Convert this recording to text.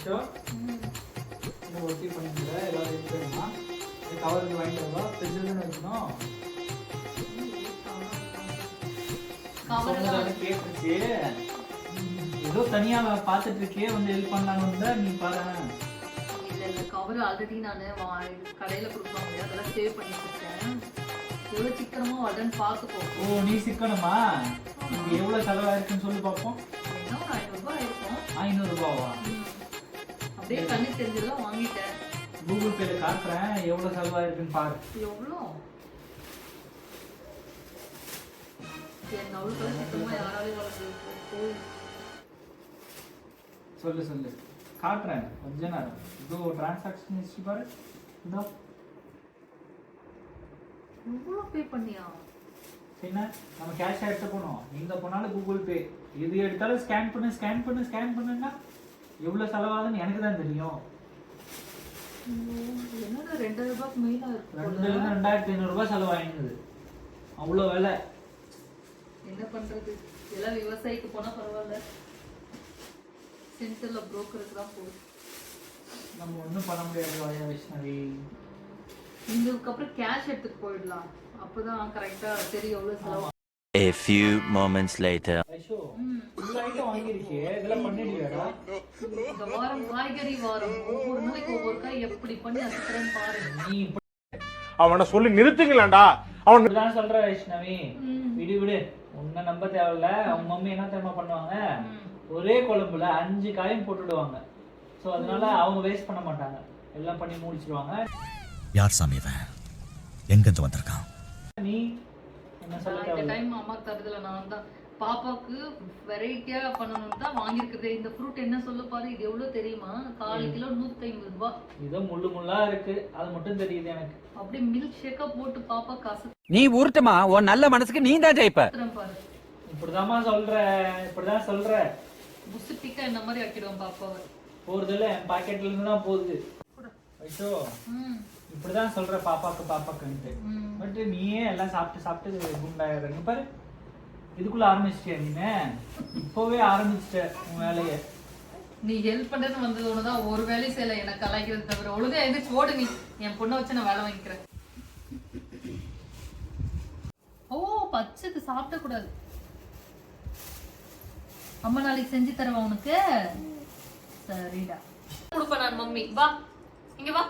ஐஷோ இன்னும் ஒட்டி பண்ணிக்கிற ஏதாவது இருக்குமா கவர் வாங்கிட்டு வா ஃப்ரிட்ஜில் தானே இருக்கணும் கேட்டுருச்சு ஏதோ தனியா பார்த்துட்டு இருக்கே வந்து ஹெல்ப் பண்ணலான்னு நீ பாரு. இல்ல கவர் ஆல்ரெடி நான் கடையில கொடுப்பாங்க அதெல்லாம் சேவ் பண்ணி வச்சிருக்கேன். எவ்வளவு சிக்கனமா வருதுன்னு பார்த்துக்கோ. ஓ நீ சிக்கனமா? இது எவ்வளவு செலவாயிருக்குன்னு சொல்லி பார்ப்போம். என்ன ஒரு 500 ரூபாய் இருக்கும். 500 ரூபாவா? அப்படியே கண்ணு தெரிஞ்சதெல்லாம் வாங்கிட்டேன். கூகுள் பேல காட்டுறேன் எவ்வளவு செலவாயிருக்குன்னு பாரு. எவ்வளோ? சொல்லு சொல்லு காட்டுறேன் கொஞ்ச நேரம். இதோ டிரான்சாக்ஷன் ஹிஸ்டரி பாரு. இதோ எவ்வளோ பே பண்ணியா? என்ன நம்ம கேஷ் எடுத்து போனோம். எங்க போனாலும் கூகுள் பே. எது எடுத்தாலும் ஸ்கேன் பண்ணுன்னா எவ்வளவு செலவாகுதுன்னு எனக்கு தான் தெரியும். என்னடா 2000 ரூபாய்க்கு மேல இருக்கு. 2500 ரூபாய் செலவாயிடுது. அவ்வளோ விலை. என்ன பண்றது? எல்லாம் விவசாயிக்கு போனா பரவாயில்ல. சென்டர்ல புரோக்கருக்கு தான் போகுது. நம்ம ஒன்றும் பண்ண முடியாது வைஷ்ணவி. இதுக்கு அப்புறம் கேஷ் எடுத்துட்டு போயிடலாம். அப்பதான் கரெக்டா தெரியும் எவ்வளவு செலவு. A few moments later. ஐஷோ இந்த ஐட்டம் வாங்கிருக்கே இதெல்லாம் பண்ணிடுவியாடா? இந்த வாரம் காய்கறி வாரம் ஒவ்வொரு நாளைக்கு ஒவ்வொரு காய் எப்படி பண்ணி அசத்துறேன்னு பாரு. நீ அவனை சொல்லி நிறுத்துங்களேன்டா. அவன் தான் சொல்ற வைஷ்ணவி. விடு உன்னை நம்ப தேவையில்ல. அவங்க மம்மி என்ன தெரியுமா பண்ணுவாங்க, ஒரே குழம்புல 5 காயும் போட்டுடுவாங்க. ஸோ அதனால அவங்க வேஸ்ட் பண்ண மாட்டாங்க, எல்லாம் பண்ணி முடிச்சிருவாங்க. யார் சாமி இவன்? எங்கிருந்து வந்திருக்கான்? நீ என்ன சொல்ல இந்த தேவையில்ல. டைம் அம்மா தருதுல நான் தான் பாப்பாக்கு வெரைட்டியா பண்ணணும்னு தான் வாங்கியிருக்குது. இந்த ஃப்ரூட் என்ன சொல்ல பாரு. இது எவ்வளவு தெரியுமா? 1/4 கிலோ 150 ரூபாய். இதோ முள்ளா இருக்கு, அது மட்டும் தெரியுது எனக்கு. அப்படியே மில்க் ஷேக்கா போட்டு பாப்பா காசு நீ ஊர்த்தமா உன் நல்ல மனசுக்கு நீ தான் ஜெயிப்ப. பாரு. இப்படிதான் சொல்ற. புசு டிக்கா இந்த மாதிரி ஆக்கிடுவோம் பாப்பாவை. போறதுல என் பாக்கெட்ல இருந்து தான் போகுது. ஐயோ இப்படிதான் சொல்ற பாப்பாக்குன்ட்டு. பட் நீயே எல்லாம் சாப்பிட்டு குண்டாயிடுறீங்க பாரு. இதுக்குள்ள ஆரம்பிச்சிட்டியா நீ? இப்பவே ஆரம்பிச்சிட்ட உன் வேலைய. நீ ஹெல்ப் பண்றதுன்னு வந்தது ஒண்ணுதான். ஒரு வேலையும் செய்யல எனக்கு கலாய்க்கிறது தவிர. ஒழுங்கா எந்திரிச்சு ஓடு. நீ என் பொண்ணை வச்சு நான் வேலை வாங்கிக்கிறேன். ஓ பச்சது சாப்பிட கூடாது. அம்மா நாளைக்கு செஞ்சு தரவா உனக்கு? சரிடா கொடுப்பேன் நான். மம்மி வா இங்க வா.